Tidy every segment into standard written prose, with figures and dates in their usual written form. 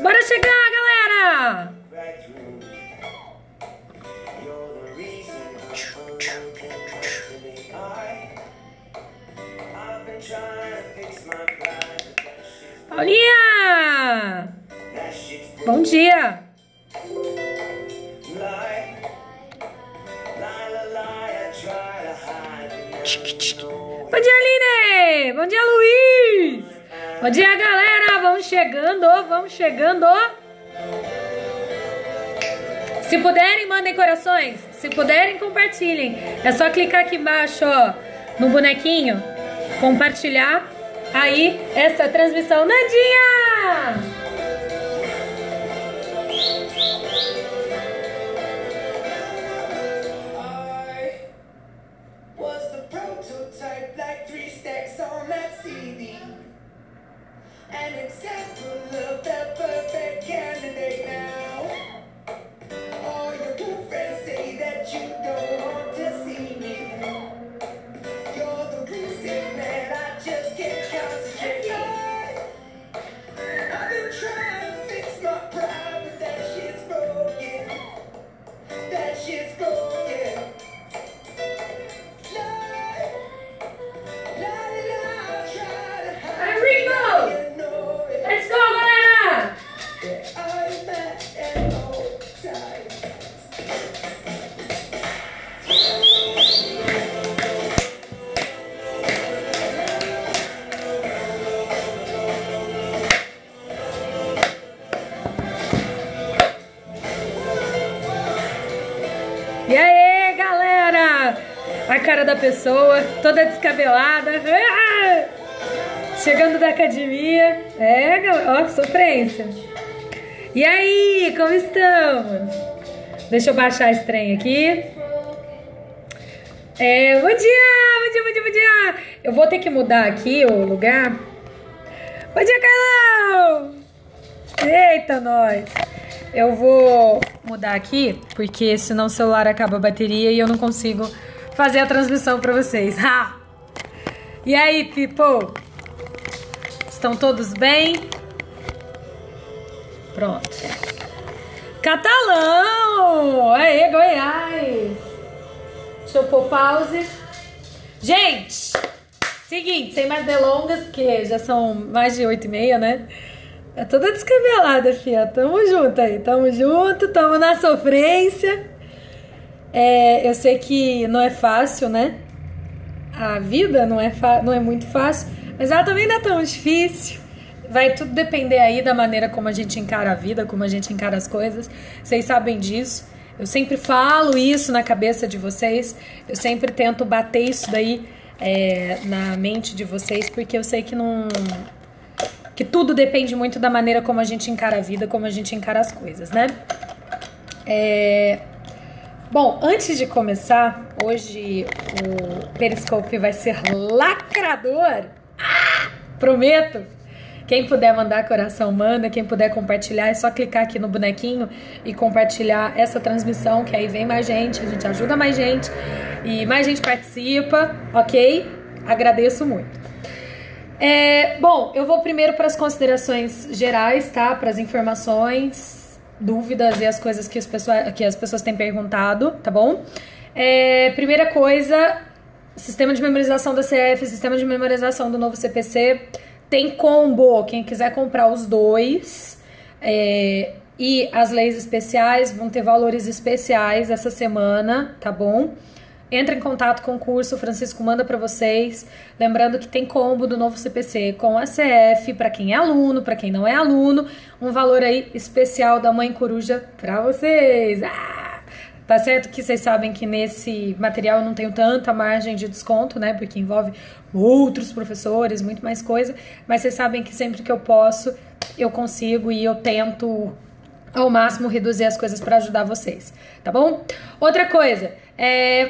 Bora chegar, galera! Paulinha! Bom dia! Bom dia, Aline! Bom dia, Luiz! Bom dia, galera! Vamos chegando, vamos chegando! Se puderem, mandem corações. Se puderem, compartilhem. É só clicar aqui embaixo, ó, no bonequinho, compartilhar aí essa transmissão. Nadinha! An example of the perfect candidate now. All your good friends say that you don't want to see me. You're the reason that I just can't concentrate. I've been trying to fix my pride, but that shit's broken. That shit's broken. Let's go, galera! E aí, galera? A cara da pessoa, toda descabelada. Chegando da academia. É, galera, ó, sofrência. E aí, como estamos? Deixa eu baixar esse trem aqui. Bom dia, bom dia, bom dia, bom dia. Eu vou ter que mudar aqui o lugar. Bom dia, Carlão. Eita, nós. Eu vou mudar aqui, porque senão o celular acaba a bateria e eu não consigo fazer a transmissão pra vocês. Ha! E aí, people? Estão todos bem? Pronto. Catalão! Aê, Goiás! Deixa eu pôr pause. Gente, seguinte, sem mais delongas, porque já são mais de 8h30, né? É toda descabelada, filha. Tamo junto aí, tamo junto, tamo na sofrência. Eu sei que não é fácil, né? A vida não é muito fácil, mas ela também não é tão difícil. Vai tudo depender aí da maneira como a gente encara a vida, como a gente encara as coisas. Vocês sabem disso. Eu sempre falo isso na cabeça de vocês. Eu sempre tento bater isso daí na mente de vocês, porque eu sei que tudo depende muito da maneira como a gente encara a vida, como a gente encara as coisas, né? Bom, antes de começar, hoje o Periscope vai ser lacrador. Prometo! Quem puder mandar coração, manda. Quem puder compartilhar, é só clicar aqui no bonequinho e compartilhar essa transmissão, que aí vem mais gente, a gente ajuda mais gente e mais gente participa, ok? Agradeço muito. Bom, eu vou primeiro para as considerações gerais, tá? Para as informações, dúvidas e as coisas que as pessoas têm perguntado, tá bom? Primeira coisa, sistema de memorização da CF, sistema de memorização do novo CPC, tem combo, quem quiser comprar os dois, e as leis especiais vão ter valores especiais essa semana, tá bom? Entra em contato com o curso, o Francisco manda pra vocês. Lembrando que tem combo do novo CPC com a CF, pra quem é aluno, pra quem não é aluno, um valor aí especial da Mãe Coruja pra vocês. Tá certo que vocês sabem que nesse material eu não tenho tanta margem de desconto, né? Porque envolve outros professores, muito mais coisa. Mas vocês sabem que sempre que eu posso, eu consigo e eu tento ao máximo reduzir as coisas para ajudar vocês, tá bom? Outra coisa,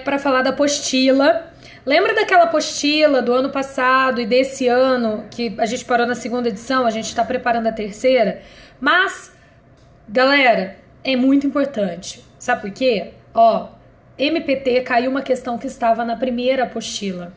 para falar da apostila. Lembra daquela apostila do ano passado e desse ano que a gente parou na segunda edição, a gente está preparando a terceira? Mas, galera, é muito importante. Sabe por quê? Ó, MPT caiu uma questão que estava na primeira apostila.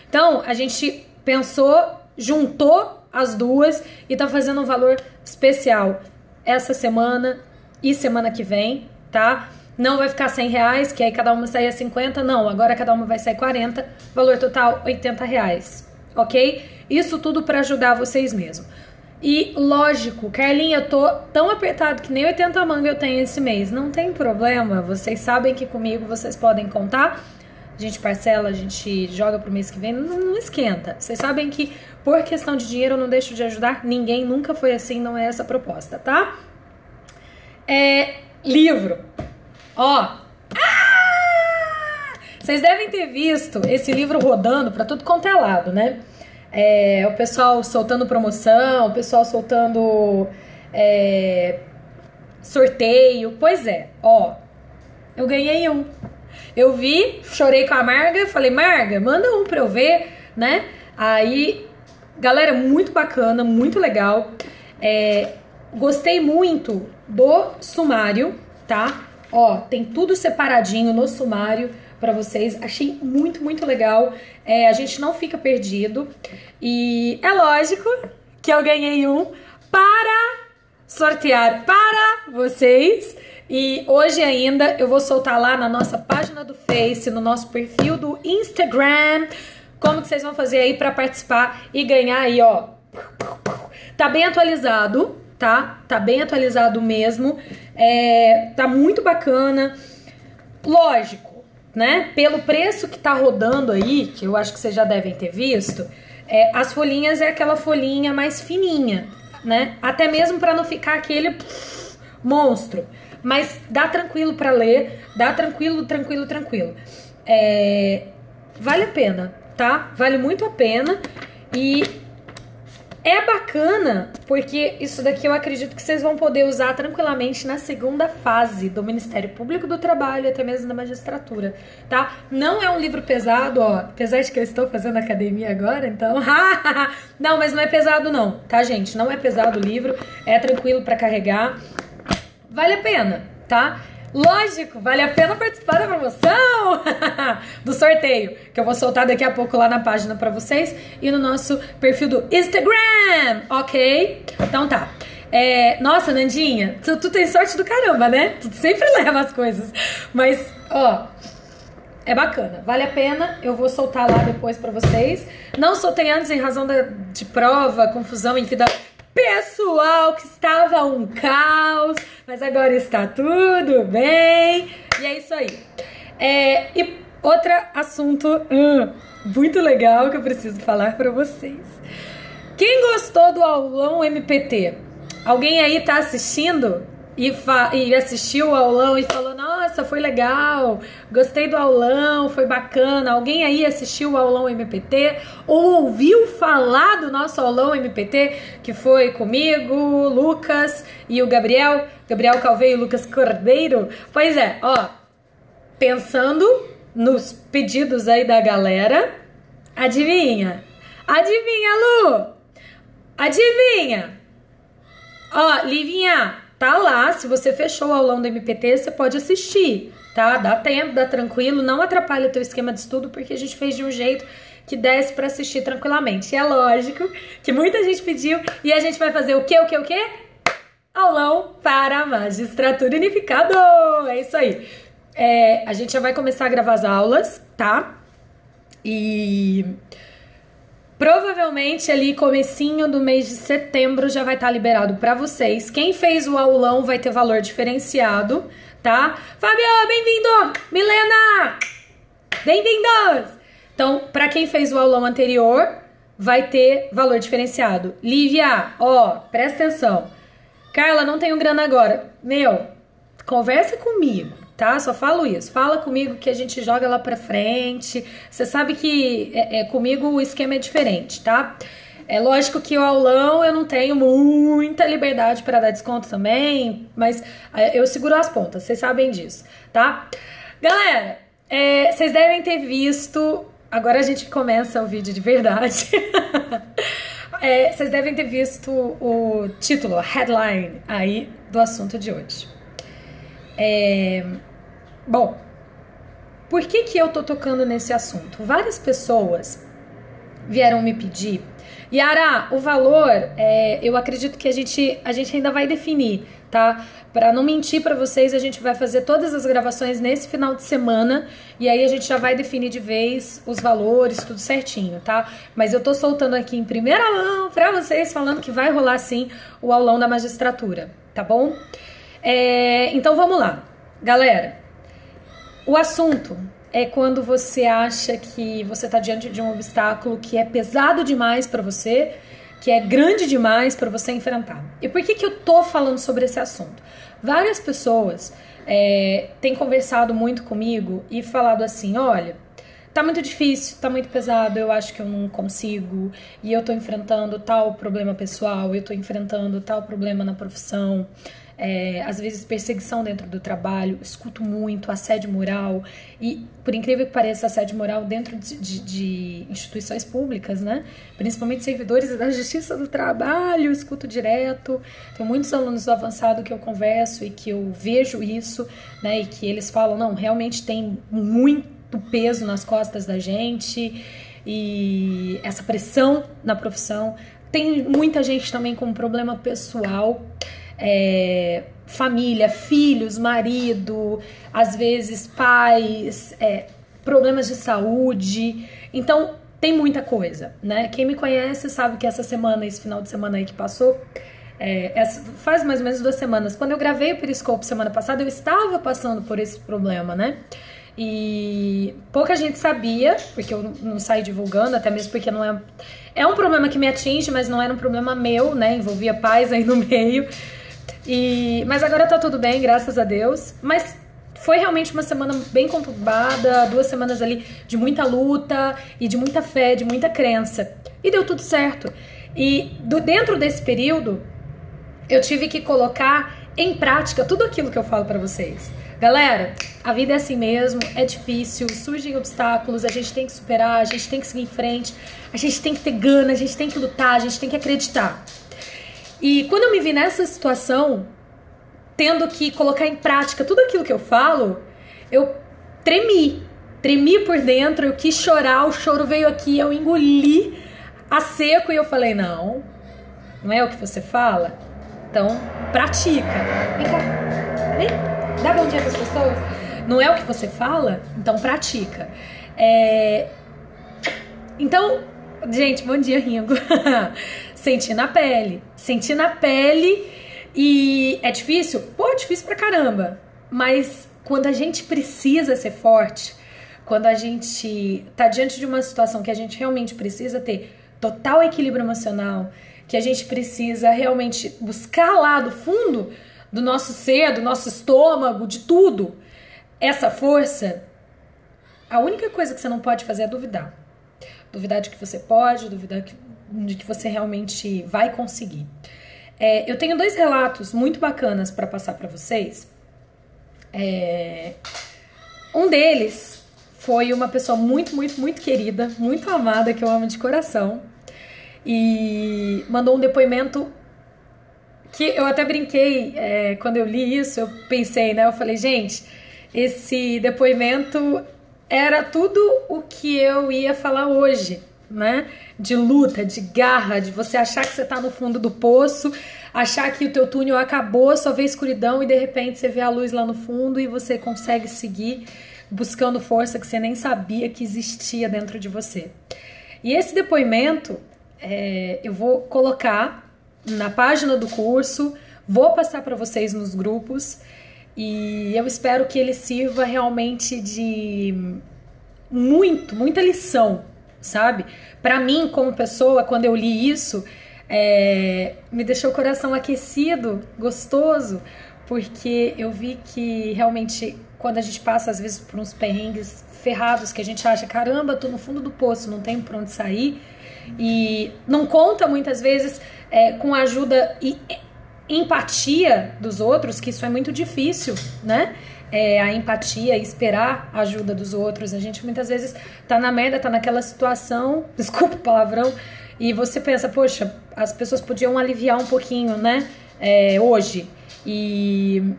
Então, a gente pensou, juntou as duas e tá fazendo um valor especial essa semana e semana que vem, tá? Não vai ficar R$100, que aí cada uma saia 50, não, agora cada uma vai sair 40, valor total R$80, ok? Isso tudo para ajudar vocês mesmo. E lógico, Carlinha, eu tô tão apertado que nem 80 manga eu tenho esse mês. Não tem problema, vocês sabem que comigo vocês podem contar. A gente parcela, a gente joga pro mês que vem, não esquenta. Vocês sabem que por questão de dinheiro eu não deixo de ajudar ninguém, nunca foi assim, não é essa a proposta, tá? Livro. Ó. Vocês devem ter visto esse livro rodando pra tudo quanto é lado, né? O pessoal soltando promoção, o pessoal soltando sorteio. Pois é, ó, eu ganhei um. Eu vi, chorei com a Marga, falei, Marga, manda um pra eu ver, né? Aí, galera, muito bacana, muito legal. Gostei muito do sumário, tá? Ó, tem tudo separadinho no sumário pra vocês, achei muito, muito legal. A gente não fica perdido. E é lógico que eu ganhei um para sortear para vocês. E hoje ainda eu vou soltar lá na nossa página do Face, no nosso perfil do Instagram, como que vocês vão fazer aí pra participar e ganhar aí, ó. Tá bem atualizado, tá? Tá bem atualizado mesmo. Tá muito bacana. Lógico, né? Pelo preço que tá rodando aí, que eu acho que vocês já devem ter visto, as folhinhas é aquela folhinha mais fininha, né? Até mesmo para não ficar aquele monstro. Mas dá tranquilo para ler, dá tranquilo. Vale a pena, tá? Vale muito a pena. E é bacana, porque isso daqui eu acredito que vocês vão poder usar tranquilamente na segunda fase do Ministério Público do Trabalho e até mesmo da magistratura, tá? Não é um livro pesado, ó, apesar de que eu estou fazendo academia agora, então... Não, mas não é pesado não, tá, gente? Não é pesado o livro, é tranquilo pra carregar. Vale a pena, tá? Lógico, vale a pena participar da promoção do sorteio, que eu vou soltar daqui a pouco lá na página pra vocês e no nosso perfil do Instagram, ok? Então tá. Nossa, Nandinha, tu tem sorte do caramba, né? Tu sempre leva as coisas. Mas, ó, é bacana, vale a pena. Eu vou soltar lá depois pra vocês. Não soltei antes em razão de prova, confusão, enfim, pessoal, que estava um caos, mas agora está tudo bem. E é isso aí. E outro assunto muito legal que eu preciso falar para vocês. Quem gostou do aulão MPT? Alguém aí tá assistindo e assistiu o aulão e falou, nossa, foi legal, gostei do aulão, foi bacana. Alguém aí assistiu o aulão MPT ou ouviu falar do nosso aulão MPT, que foi comigo, Lucas e o Gabriel Calveiro e Lucas Cordeiro? Pois é, ó, pensando nos pedidos aí da galera, adivinha, Lu? Adivinha? Ó, Livinha, tá lá, se você fechou o aulão do MPT, você pode assistir, tá? Dá tempo, dá tranquilo, não atrapalha o teu esquema de estudo, porque a gente fez de um jeito que desse pra assistir tranquilamente. E é lógico que muita gente pediu e a gente vai fazer o quê? Aulão para magistratura unificado! É isso aí. A gente já vai começar a gravar as aulas, tá? E... provavelmente ali comecinho do mês de setembro já vai estar liberado pra vocês. Quem fez o aulão vai ter valor diferenciado, tá? Fábio, bem-vindo! Milena, bem-vindos! Então, pra quem fez o aulão anterior, vai ter valor diferenciado. Lívia, ó, presta atenção. Carla, não tenho grana agora. Meu, conversa comigo, tá? Só falo isso. Fala comigo que a gente joga lá pra frente. Você sabe que comigo o esquema é diferente, tá? É lógico que o aulão eu não tenho muita liberdade para dar desconto também, mas eu seguro as pontas, vocês sabem disso, tá? Galera, vocês devem ter visto... Agora a gente começa o vídeo de verdade. Vocês devem ter visto o título, a headline aí do assunto de hoje. Bom, Por que eu tô tocando nesse assunto? Várias pessoas vieram me pedir. Yara, o valor, eu acredito que a gente ainda vai definir, tá? Pra não mentir pra vocês, a gente vai fazer todas as gravações nesse final de semana e aí a gente já vai definir de vez os valores, tudo certinho, tá? Mas eu tô soltando aqui em primeira mão pra vocês, falando que vai rolar sim o aulão da magistratura, tá bom? Então vamos lá. Galera, o assunto é quando você acha que você está diante de um obstáculo que é pesado demais para você, que é grande demais para você enfrentar. E por que eu tô falando sobre esse assunto? Várias pessoas têm conversado muito comigo e falado assim, olha, tá muito difícil, tá muito pesado, eu acho que eu não consigo, e eu tô enfrentando tal problema pessoal, eu tô enfrentando tal problema na profissão, às vezes perseguição dentro do trabalho, escuto muito assédio moral, e por incrível que pareça, assédio moral dentro de instituições públicas, né? Principalmente servidores da Justiça do Trabalho, escuto direto. Tem muitos alunos do avançado que eu converso e que eu vejo isso, né? E que eles falam, não, realmente tem muito peso nas costas da gente e essa pressão na profissão. Tem muita gente também com problema pessoal, família, filhos, marido, às vezes pais, problemas de saúde. Então tem muita coisa, né? Quem me conhece sabe que esse final de semana aí que passou, faz mais ou menos 2 semanas, quando eu gravei o Periscope semana passada, eu estava passando por esse problema, né? E pouca gente sabia, porque eu não saí divulgando, até mesmo porque não é um problema que me atinge, mas não era um problema meu, né? Envolvia pais aí no meio. Mas agora tá tudo bem, graças a Deus. Mas foi realmente uma semana bem conturbada, 2 semanas ali de muita luta e de muita fé, de muita crença. E deu tudo certo. E dentro desse período, eu tive que colocar em prática tudo aquilo que eu falo pra vocês. Galera, a vida é assim mesmo, é difícil, surgem obstáculos, a gente tem que superar, a gente tem que seguir em frente, a gente tem que ter gana, a gente tem que lutar, a gente tem que acreditar. E quando eu me vi nessa situação, tendo que colocar em prática tudo aquilo que eu falo, eu tremi por dentro, eu quis chorar, o choro veio aqui, eu engoli a seco e eu falei, não é o que você fala? Então, pratica. Vem cá, vem, dá bom dia para as pessoas. Não é o que você fala? Então, pratica. Então, gente, bom dia, Ringo. Senti na pele. E é difícil? Pô, é difícil pra caramba. Mas quando a gente precisa ser forte, quando a gente tá diante de uma situação que a gente realmente precisa ter total equilíbrio emocional, que a gente precisa realmente buscar lá do fundo do nosso ser, do nosso estômago, de tudo, essa força, a única coisa que você não pode fazer é duvidar. Duvidar de que você pode, duvidar de que você realmente vai conseguir. Eu tenho 2 relatos muito bacanas para passar para vocês. Um deles foi uma pessoa muito, muito, muito querida, muito amada, que eu amo de coração, e mandou um depoimento que eu até brinquei, quando eu li isso, eu pensei, né? Eu falei, gente, esse depoimento era tudo o que eu ia falar hoje, né? De luta, de garra, de você achar que você tá no fundo do poço, achar que o teu túnel acabou, só vê escuridão e de repente você vê a luz lá no fundo e você consegue seguir buscando força que você nem sabia que existia dentro de você. E esse depoimento, eu vou colocar na página do curso, vou passar para vocês nos grupos e eu espero que ele sirva realmente de muita lição, sabe? Para mim, como pessoa, quando eu li isso, me deixou o coração aquecido, gostoso, porque eu vi que realmente quando a gente passa às vezes por uns perrengues ferrados que a gente acha, caramba, tô no fundo do poço, não tenho por onde sair, e não conta muitas vezes com a ajuda e empatia dos outros, que isso é muito difícil, né? A empatia, esperar a ajuda dos outros. A gente muitas vezes tá na merda, tá naquela situação, desculpa o palavrão, e você pensa, poxa, as pessoas podiam aliviar um pouquinho, né? Hoje. E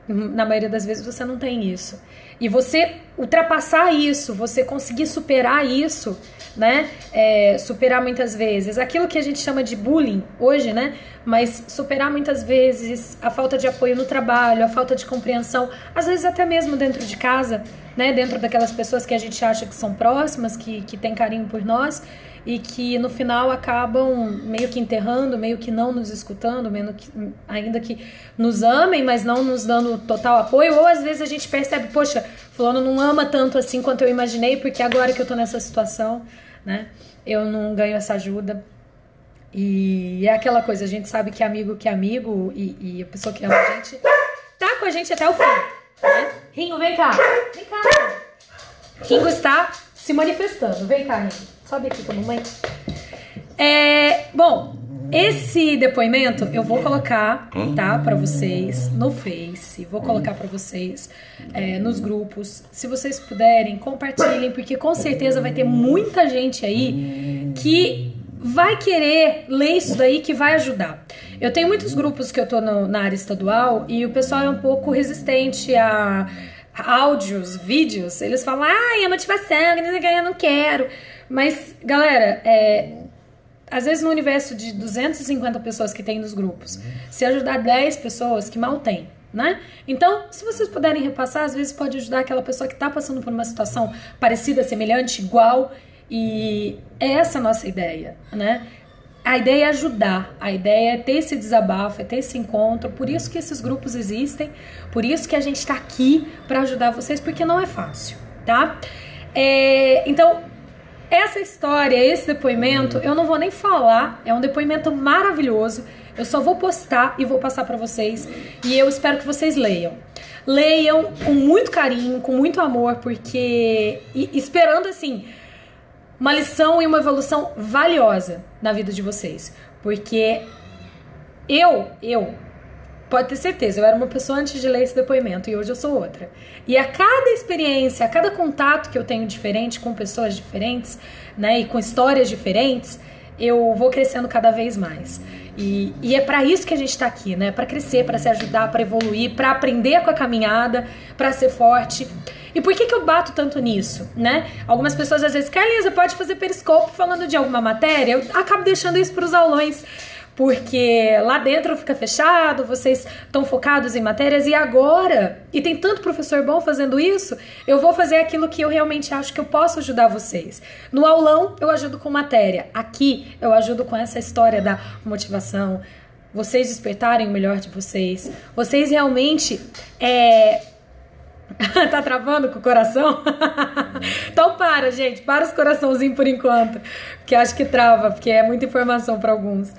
Na maioria das vezes você não tem isso. E você ultrapassar isso, você conseguir superar isso, né? Superar muitas vezes aquilo que a gente chama de bullying hoje, né? Mas superar muitas vezes a falta de apoio no trabalho, a falta de compreensão, às vezes até mesmo dentro de casa, né? Dentro daquelas pessoas que a gente acha que são próximas, que têm carinho por nós e que no final acabam meio que enterrando, meio que não nos escutando, ainda que nos amem, mas não nos dando total apoio. Ou às vezes a gente percebe, poxa, fulano não ama tanto assim quanto eu imaginei, porque agora que eu tô nessa situação, né, eu não ganho essa ajuda. E é aquela coisa, a gente sabe que é amigo e a pessoa que ama a gente tá com a gente até o fim, né? Ringo, vem cá. Vem cá. Ringo está se manifestando. Vem cá, Ringo. Sobe aqui com a mamãe. Bom, esse depoimento eu vou colocar, tá, pra vocês no Face. Vou colocar pra vocês nos grupos. Se vocês puderem, compartilhem, porque com certeza vai ter muita gente aí que vai querer ler isso daí, que vai ajudar. Eu tenho muitos grupos que eu tô na área estadual e o pessoal é um pouco resistente a áudios, vídeos. Eles falam, é motivação, eu não quero. Mas, galera, às vezes no universo de 250 pessoas que tem nos grupos, se ajudar 10 pessoas, que mal tem, né? Então, se vocês puderem repassar, às vezes pode ajudar aquela pessoa que tá passando por uma situação parecida, semelhante, igual. E é essa a nossa ideia, né? A ideia é ajudar, a ideia é ter esse desabafo, é ter esse encontro. Por isso que esses grupos existem, por isso que a gente tá aqui pra ajudar vocês, porque não é fácil, tá? Então, essa história, esse depoimento, eu não vou nem falar, é um depoimento maravilhoso. Eu só vou postar e vou passar pra vocês. E eu espero que vocês leiam. Leiam com muito carinho, com muito amor, porque... esperando, assim, uma lição e uma evolução valiosa na vida de vocês. Porque pode ter certeza, eu era uma pessoa antes de ler esse depoimento e hoje eu sou outra. E a cada experiência, a cada contato que eu tenho diferente com pessoas diferentes, né, e com histórias diferentes, eu vou crescendo cada vez mais. E é pra isso que a gente tá aqui, né? Pra crescer, pra se ajudar, pra evoluir, pra aprender com a caminhada, pra ser forte. E por que eu bato tanto nisso, né? Algumas pessoas às vezes, Carlinhos, pode fazer periscope falando de alguma matéria? Eu acabo deixando isso pros aulões, porque lá dentro fica fechado, vocês estão focados em matérias, e agora, e tem tanto professor bom fazendo isso, eu vou fazer aquilo que eu realmente acho que eu posso ajudar vocês. No aulão, eu ajudo com matéria. Aqui, eu ajudo com essa história da motivação, vocês despertarem o melhor de vocês, vocês realmente... Tá travando com o coração? Então para, gente, para os coraçãozinhos por enquanto, que acho que trava, porque é muita informação para alguns,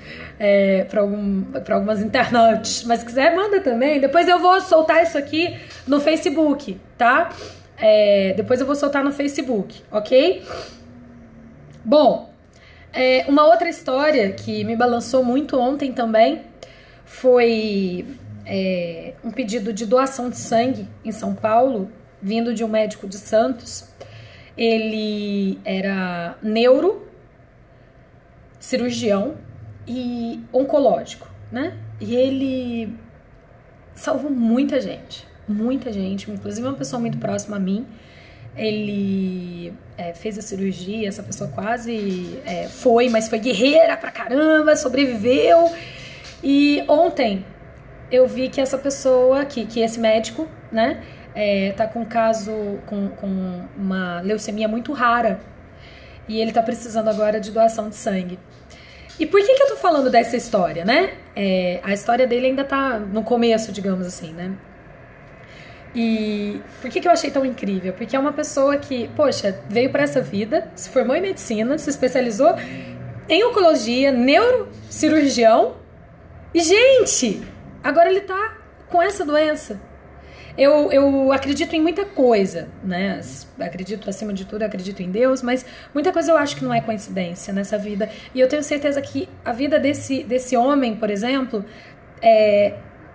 para algumas internautas. Mas se quiser, manda também. Depois eu vou soltar isso aqui no Facebook, tá? Depois eu vou soltar no Facebook, ok? Bom, uma outra história que me balançou muito ontem também foi... um pedido de doação de sangue em São Paulo, vindo de um médico de Santos. Ele era cirurgião e oncológico, né? E ele salvou muita gente, inclusive uma pessoa muito próxima a mim. Ele fez a cirurgia, essa pessoa quase mas foi guerreira pra caramba, sobreviveu. E ontem eu vi que essa pessoa, que esse médico, né, tá com um caso, com uma leucemia muito rara. E ele tá precisando agora de doação de sangue. E por que eu tô falando dessa história, né? A história dele ainda tá no começo, digamos assim, né? E por que eu achei tão incrível? Porque é uma pessoa que, poxa, veio pra essa vida, se formou em medicina, se especializou em oncologia, neurocirurgião. E, gente... agora ele tá com essa doença. Eu acredito em muita coisa, né? Acredito, acima de tudo, acredito em Deus, mas muita coisa eu acho que não é coincidência nessa vida. E eu tenho certeza que a vida desse homem, por exemplo,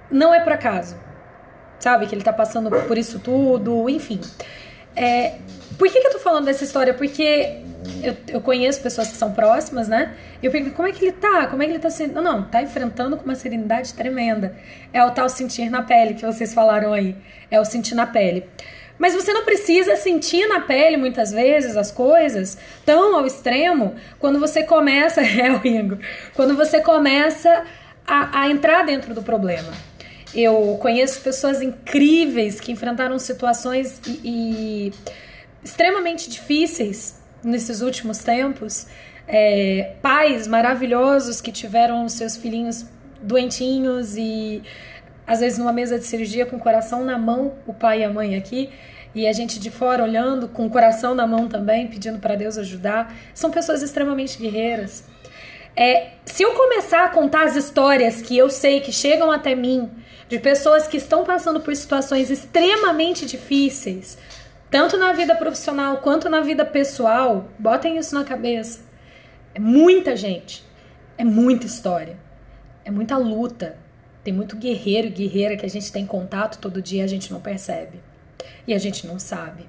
não é por acaso. Sabe? Que ele tá passando por isso tudo, enfim. Por que eu tô falando dessa história? Porque eu conheço pessoas que são próximas, né? E eu pergunto, como é que ele tá? Como é que ele tá sendo? Não, tá enfrentando com uma serenidade tremenda. É o tal sentir na pele que vocês falaram aí. É o sentir na pele. Mas você não precisa sentir na pele, muitas vezes, as coisas tão ao extremo quando você começa... o Ringo. Quando você começa a entrar dentro do problema. Eu conheço pessoas incríveis que enfrentaram situações extremamente difíceis nesses últimos tempos. Pais maravilhosos que tiveram seus filhinhos doentinhos e às vezes numa mesa de cirurgia com o coração na mão, o pai e a mãe aqui, e a gente de fora olhando com o coração na mão também, pedindo para Deus ajudar. São pessoas extremamente guerreiras. Se eu começar a contar as histórias que eu sei que chegam até mim, de pessoas que estão passando por situações extremamente difíceis, tanto na vida profissional quanto na vida pessoal, botem isso na cabeça. É muita gente, é muita história, é muita luta. Tem muito guerreiro e guerreira que a gente tem contato todo dia e a gente não percebe. E a gente não sabe.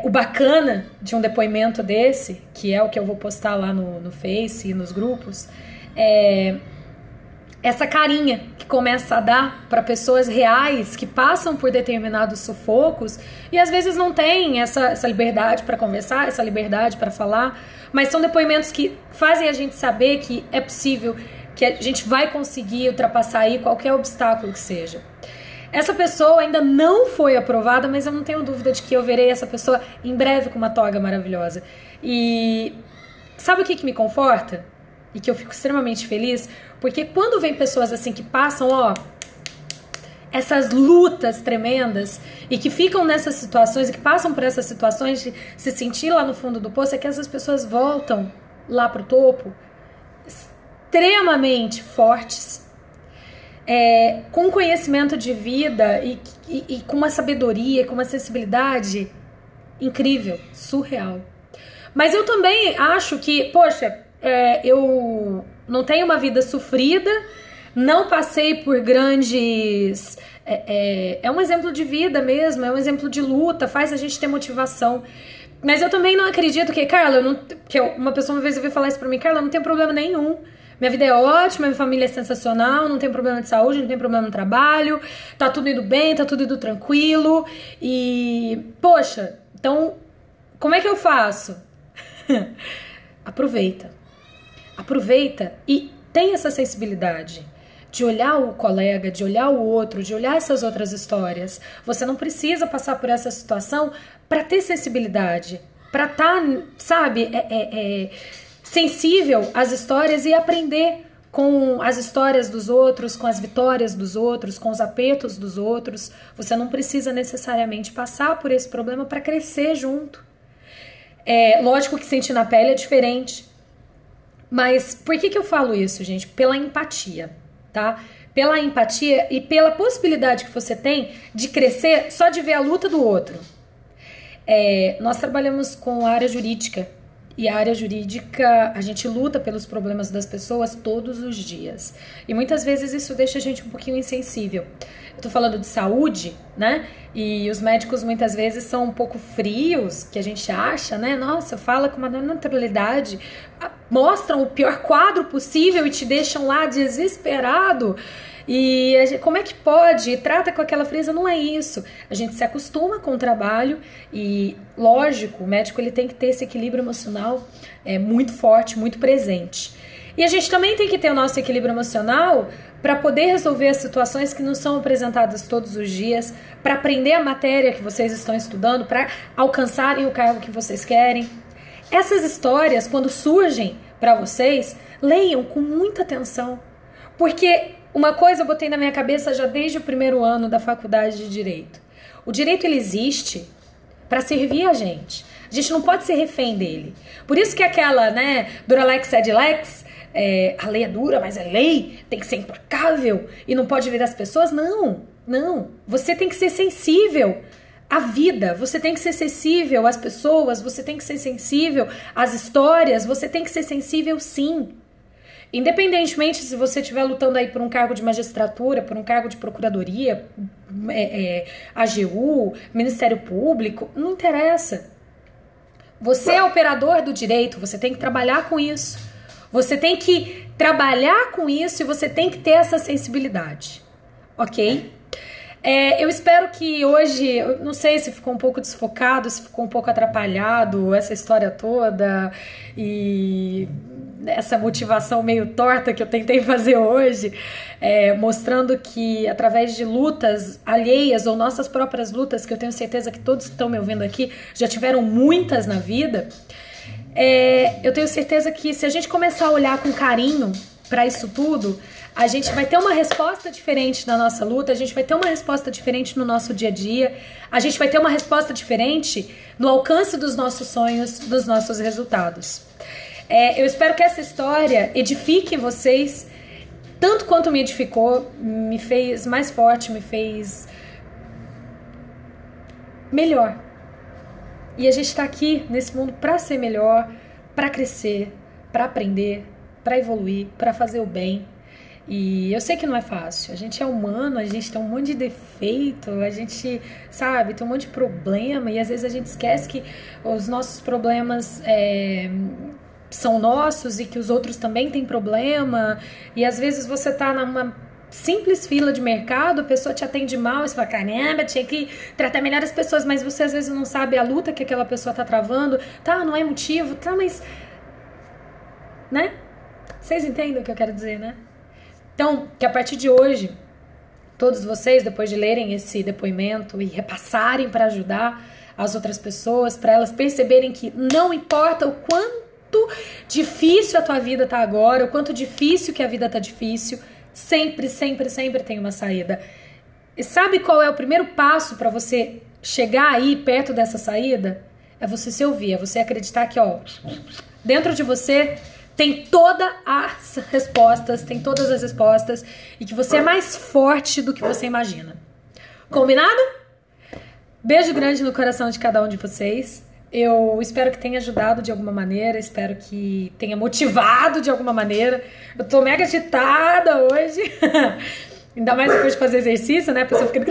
O bacana de um depoimento desse, que é o que eu vou postar lá no Face e nos grupos, é essa carinha que começa a dar para pessoas reais que passam por determinados sufocos e às vezes não tem essa liberdade para conversar, essa liberdade para falar, mas são depoimentos que fazem a gente saber que é possível, que a gente vai conseguir ultrapassar aí qualquer obstáculo que seja. Essa pessoa ainda não foi aprovada, mas eu não tenho dúvida de que eu verei essa pessoa em breve com uma toga maravilhosa. E sabe o que me conforta? E que eu fico extremamente feliz? Porque quando vem pessoas assim que passam, essas lutas tremendas e que ficam nessas situações e que passam por essas situações de se sentir lá no fundo do poço, é que essas pessoas voltam lá pro topo extremamente fortes, com conhecimento de vida e com uma sabedoria, com uma sensibilidade incrível, surreal. Mas eu também acho que, poxa, eu não tenho uma vida sofrida, não passei por grandes... É um exemplo de vida mesmo, é um exemplo de luta, faz a gente ter motivação. Mas eu também não acredito que, Carla, uma pessoa uma vez veio falar isso pra mim, Carla, eu não tenho problema nenhum. Minha vida é ótima, minha família é sensacional, não tem problema de saúde, não tem problema no trabalho, tá tudo indo bem, tá tudo indo tranquilo. E, poxa, então, como é que eu faço? Aproveita e tem essa sensibilidade de olhar o colega, de olhar o outro, de olhar essas outras histórias. Você não precisa passar por essa situação para ter sensibilidade, para estar, sabe, sensível às histórias e aprender com as histórias dos outros, com as vitórias dos outros, com os apertos dos outros. Você não precisa necessariamente passar por esse problema para crescer junto. Lógico que sentir na pele é diferente. Mas por que eu falo isso, gente? Pela empatia, tá? Pela empatia e pela possibilidade que você tem de crescer só de ver a luta do outro. Nós trabalhamos com a área jurídica. E a área jurídica, a gente luta pelos problemas das pessoas todos os dias. E muitas vezes isso deixa a gente um pouquinho insensível. Eu tô falando de saúde, né? E os médicos muitas vezes são um pouco frios, que a gente acha, né? Nossa, fala com uma naturalidade, mostram o pior quadro possível e te deixam lá desesperado. E como é que pode? Trata com aquela frieza, não é isso. A gente se acostuma com o trabalho e, lógico, o médico ele tem que ter esse equilíbrio emocional muito forte, muito presente. E a gente também tem que ter o nosso equilíbrio emocional para poder resolver as situações que nos são apresentadas todos os dias, para aprender a matéria que vocês estão estudando, para alcançarem o cargo que vocês querem. Essas histórias, quando surgem para vocês, leiam com muita atenção, porque uma coisa eu botei na minha cabeça já desde o primeiro ano da faculdade de Direito. O direito, ele existe para servir a gente. A gente não pode ser refém dele. Por isso que aquela, né, dura lex sed lex, a lei é dura, mas é lei, tem que ser implacável e não pode vir das pessoas. Não. Você tem que ser sensível à vida, você tem que ser sensível às pessoas, você tem que ser sensível às histórias, você tem que ser sensível sim. Independentemente se você estiver lutando aí por um cargo de magistratura, por um cargo de procuradoria, AGU, Ministério Público, não interessa. Você é operador do direito, você tem que trabalhar com isso. Você tem que trabalhar com isso e você tem que ter essa sensibilidade, ok? Eu espero que hoje, eu não sei se ficou um pouco desfocado, se ficou um pouco atrapalhado essa história toda e essa motivação meio torta que eu tentei fazer hoje, mostrando que através de lutas alheias ou nossas próprias lutas, que eu tenho certeza que todos que estão me ouvindo aqui já tiveram muitas na vida, eu tenho certeza que se a gente começar a olhar com carinho para isso tudo, a gente vai ter uma resposta diferente na nossa luta, a gente vai ter uma resposta diferente no nosso dia a dia, a gente vai ter uma resposta diferente no alcance dos nossos sonhos, dos nossos resultados. Eu espero que essa história edifique vocês tanto quanto me edificou, me fez mais forte, me fez melhor. E a gente tá aqui nesse mundo pra ser melhor, pra crescer, pra aprender, pra evoluir, pra fazer o bem. E eu sei que não é fácil, a gente é humano, a gente tem um monte de defeito, a gente, sabe, tem um monte de problema e às vezes a gente esquece que os nossos problemas são nossos e que os outros também têm problema. E às vezes você tá numa simples fila de mercado, a pessoa te atende mal e você fala, caramba, tinha que tratar melhor as pessoas, mas você às vezes não sabe a luta que aquela pessoa tá travando, tá, não é motivo, tá, mas, né? Vocês entendem o que eu quero dizer, né? Então, que a partir de hoje, todos vocês, depois de lerem esse depoimento e repassarem para ajudar as outras pessoas, para elas perceberem que não importa o quanto difícil a tua vida tá agora, o quanto difícil que a vida tá difícil, sempre, sempre, sempre tem uma saída. E sabe qual é o primeiro passo para você chegar aí perto dessa saída? É você se ouvir, é você acreditar que, ó, dentro de você tem todas as respostas e que você é mais forte do que você imagina. Combinado? Beijo grande no coração de cada um de vocês. Eu espero que tenha ajudado de alguma maneira, espero que tenha motivado de alguma maneira. Eu tô mega agitada hoje, ainda mais depois de fazer exercício, né? A pessoa fica...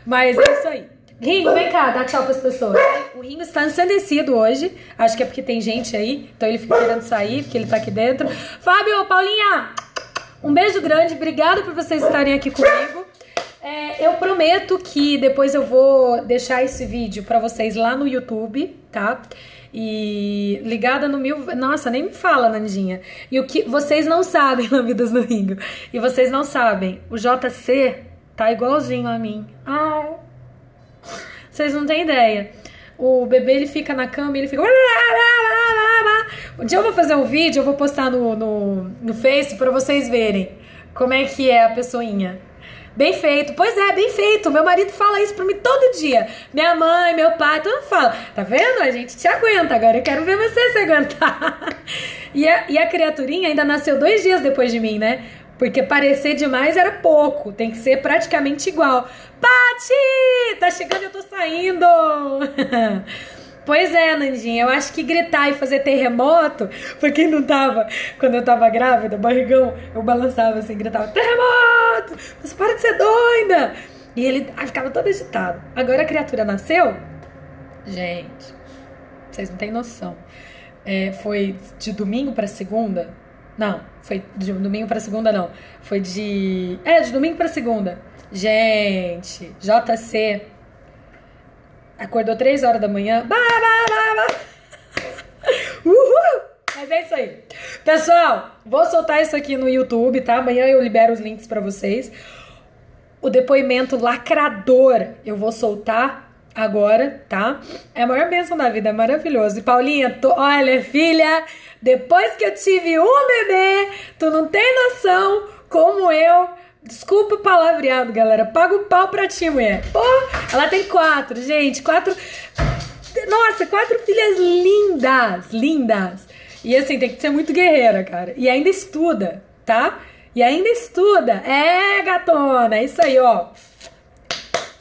Mas é isso aí. Ringo, vem cá, dá tchau pras pessoas. O Ringo está ensandecido hoje. Acho que é porque tem gente aí, então ele fica querendo sair, porque ele tá aqui dentro. Fábio, Paulinha, um beijo grande. Obrigada por vocês estarem aqui comigo. Eu prometo que depois eu vou deixar esse vídeo pra vocês lá no YouTube, tá? E ligada no Nossa, nem me fala, Nandinha. E o que vocês não sabem, Lambdas no Ringo, e vocês não sabem, o JC tá igualzinho a mim. Ai... Vocês não têm ideia. O bebê, ele fica na cama e ele fica... Um dia eu vou fazer um vídeo, eu vou postar no Face pra vocês verem como é que é a pessoinha. Bem feito. Pois é, bem feito. Meu marido fala isso pra mim todo dia. Minha mãe, meu pai, todo mundo fala. Tá vendo? A gente te aguenta. Agora eu quero ver você se aguentar. E a criaturinha ainda nasceu 2 dias depois de mim, né? Porque parecer demais era pouco. Tem que ser praticamente igual. Pati! Tá chegando, eu tô saindo! Pois é, Nandinha. Eu acho que gritar e fazer terremoto... Porque não tava... Quando eu tava grávida, barrigão, eu balançava assim, gritava, terremoto! Você para de ser doida! E ele ficava todo agitado. Agora a criatura nasceu... Gente... Vocês não têm noção. Foi de domingo pra segunda... Não, foi de domingo pra segunda, não. Foi de domingo pra segunda. Gente, JC acordou 3 horas da manhã. Uhul! Mas é isso aí. Pessoal, vou soltar isso aqui no YouTube, tá? Amanhã eu libero os links pra vocês. O depoimento lacrador eu vou soltar agora, tá? É a maior bênção da vida, é maravilhoso. E Paulinha, olha, filha, depois que eu tive um bebê, tu não tem noção como eu... Desculpa o palavreado, galera. Paga o pau pra ti, mulher. Pô, ela tem 4, gente. 4... Nossa, 4 filhas lindas, lindas. E assim, tem que ser muito guerreira, cara. E ainda estuda, tá? E ainda estuda. Gatona, é isso aí, ó.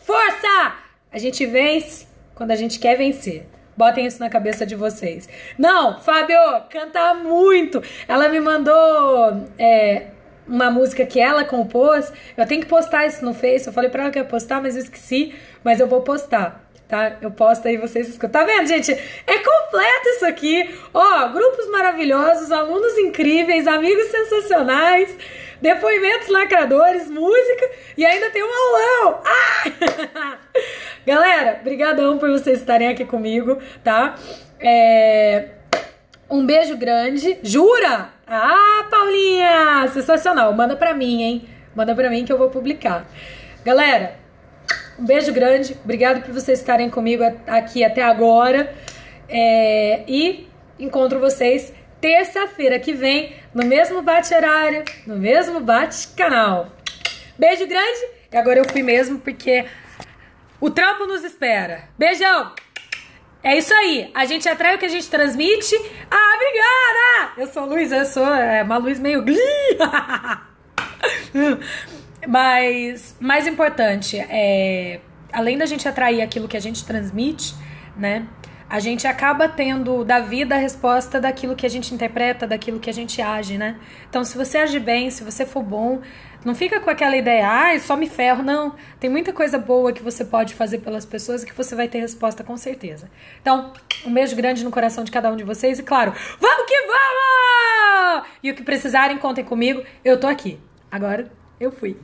Força! A gente vence quando a gente quer vencer. Botem isso na cabeça de vocês. Não, Fábio, canta muito. Ela me mandou uma música que ela compôs. Eu tenho que postar isso no Face. Eu falei pra ela que eu ia postar, mas eu esqueci. Mas eu vou postar, tá? Eu posto aí, vocês escutam. Tá vendo, gente? É completo isso aqui. Ó, grupos maravilhosos, alunos incríveis, amigos sensacionais, depoimentos lacradores, música e ainda tem um aulão. Ah! Galera, brigadão por vocês estarem aqui comigo, tá? Um beijo grande. Jura? Ah, Paulinha! Sensacional. Manda pra mim, hein? Manda pra mim que eu vou publicar. Galera, um beijo grande. Obrigado por vocês estarem comigo aqui até agora. E encontro vocês terça-feira que vem, no mesmo bate-horário, no mesmo bate-canal. Beijo grande. E agora eu fui mesmo, porque o trampo nos espera. Beijão! É isso aí. A gente atrai o que a gente transmite. Ah, obrigada! Eu sou Luiz, eu sou uma luz meio glee. Mas, mais importante, além da gente atrair aquilo que a gente transmite, né? A gente acaba tendo da vida a resposta daquilo que a gente interpreta, daquilo que a gente age, né? Então, se você agir bem, se você for bom, não fica com aquela ideia, só me ferro, não. Tem muita coisa boa que você pode fazer pelas pessoas e que você vai ter resposta com certeza. Então, um beijo grande no coração de cada um de vocês e, claro, vamos que vamos! E o que precisarem, contem comigo, eu tô aqui. Agora, eu fui.